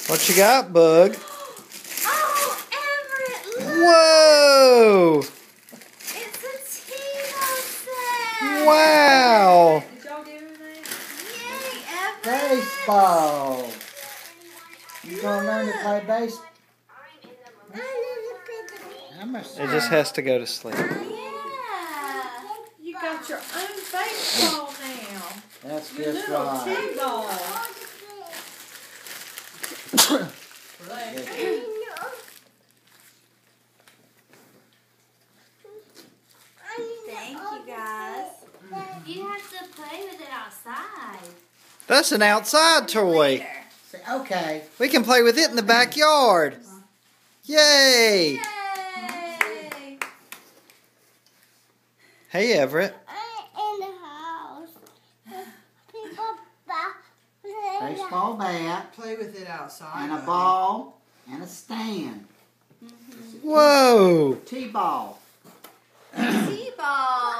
What you got, Bug? Oh, Everett, look! Whoa! It's a T-ball set! Wow! Did y'all give him that? Yay, Everett! Baseball. You gonna learn to play baseball? It just has to go to sleep. Yeah! You got your own baseball now. That's Your just little right. T-ball. Thank you, guys. You have to play with it outside. That's an outside toy. Later. Say, okay. We can play with it in the backyard. Yay! Yay! Hey, Everett. In the house. People Baseball bat Play with it outside. and a ball and a stand. Whoa! T-ball. T-ball.